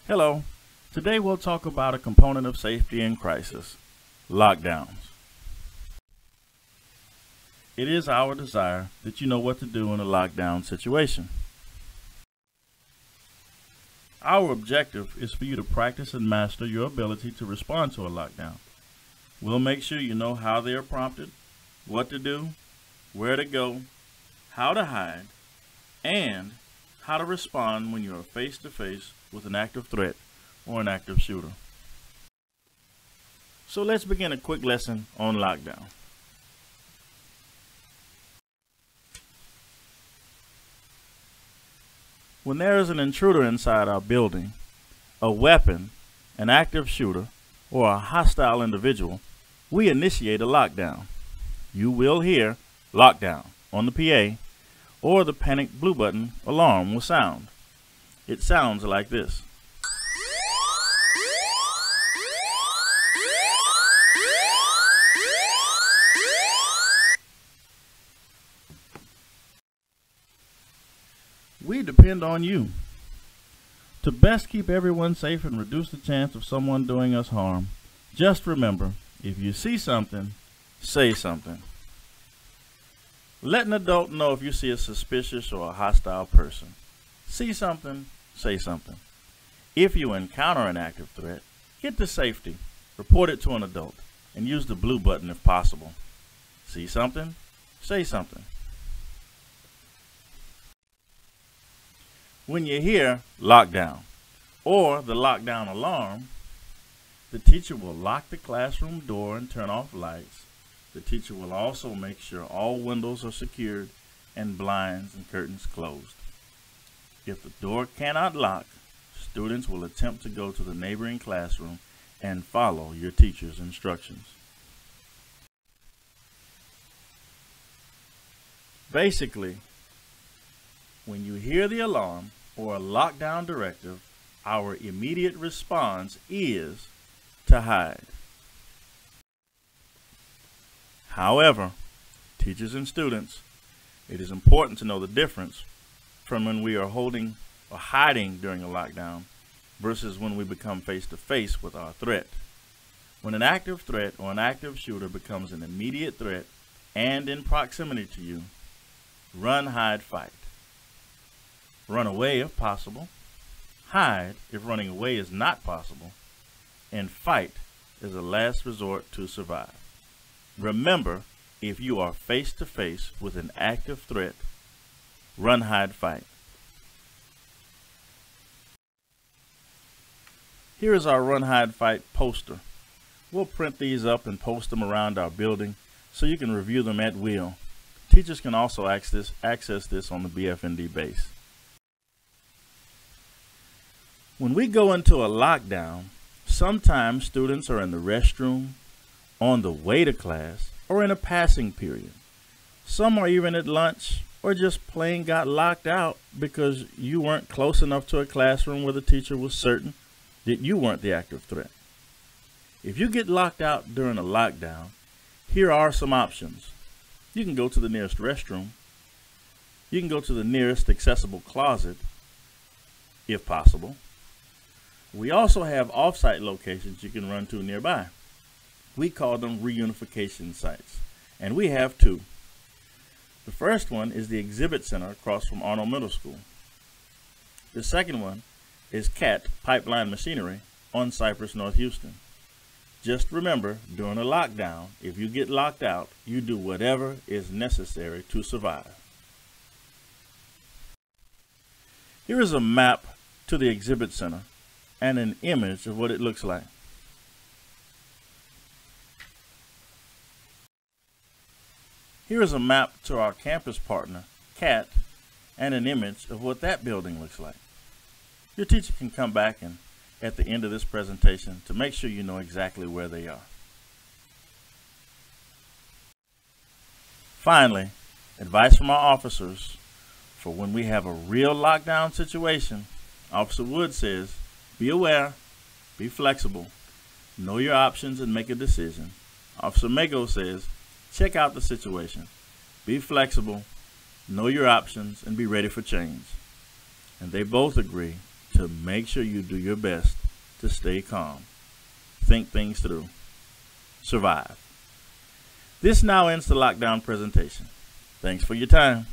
Hello. Today we'll talk about a component of safety in crisis, lockdowns. It is our desire that you know what to do in a lockdown situation. Our objective is for you to practice and master your ability to respond to a lockdown. We'll make sure you know how they are prompted, what to do, where to go, how to hide, and how to respond when you are face to face with an active threat or an active shooter. So let's begin a quick lesson on lockdown. When there is an intruder inside our building, a weapon, an active shooter, or a hostile individual, we initiate a lockdown. You will hear lockdown on the PA, or the panic blue button alarm will sound. It sounds like this. We depend on you to best keep everyone safe and reduce the chance of someone doing us harm. Just remember, if you see something, say something. Let an adult know if you see a suspicious or a hostile person. See something, say something. If you encounter an active threat, get to safety, report it to an adult, and use the blue button if possible. See something, say something. When you hear lockdown or the lockdown alarm, the teacher will lock the classroom door and turn off lights. The teacher will also make sure all windows are secured and blinds and curtains closed. If the door cannot lock, students will attempt to go to the neighboring classroom and follow your teacher's instructions. Basically, when you hear the alarm or a lockdown directive, our immediate response is to hide. However, teachers and students, it is important to know the difference from when we are holding or hiding during a lockdown versus when we become face to face with our threat. When an active threat or an active shooter becomes an immediate threat and in proximity to you, run, hide, fight. Run away if possible, hide if running away is not possible, and fight is a last resort to survive. Remember, if you are face to face with an active threat, run, hide, fight. Here is our run, hide, fight poster. We'll print these up and post them around our building so you can review them at will. Teachers can also access this on the BFND base. When we go into a lockdown, sometimes students are in the restroom, on the way to class, or in a passing period. Some are even at lunch or just plain got locked out because you weren't close enough to a classroom where the teacher was certain that you weren't the active threat. If you get locked out during a lockdown, here are some options. You can go to the nearest restroom. You can go to the nearest accessible closet, if possible. We also have off-site locations you can run to nearby. We call them reunification sites, and we have two. The first one is the Exhibit Center across from Arnold Middle School. The second one is CAT Pipeline Machinery on Cypress, North Houston. Just remember, during a lockdown, if you get locked out, you do whatever is necessary to survive. Here is a map to the Exhibit Center and an image of what it looks like. Here is a map to our campus partner, CAT, and an image of what that building looks like. Your teacher can come back and at the end of this presentation to make sure you know exactly where they are. Finally, advice from our officers for when we have a real lockdown situation. Officer Wood says, be aware, be flexible, know your options and make a decision. Officer Mago says, check out the situation, be flexible, know your options, and be ready for change. And they both agree to make sure you do your best to stay calm, think things through, survive. This now ends the lockdown presentation. Thanks for your time.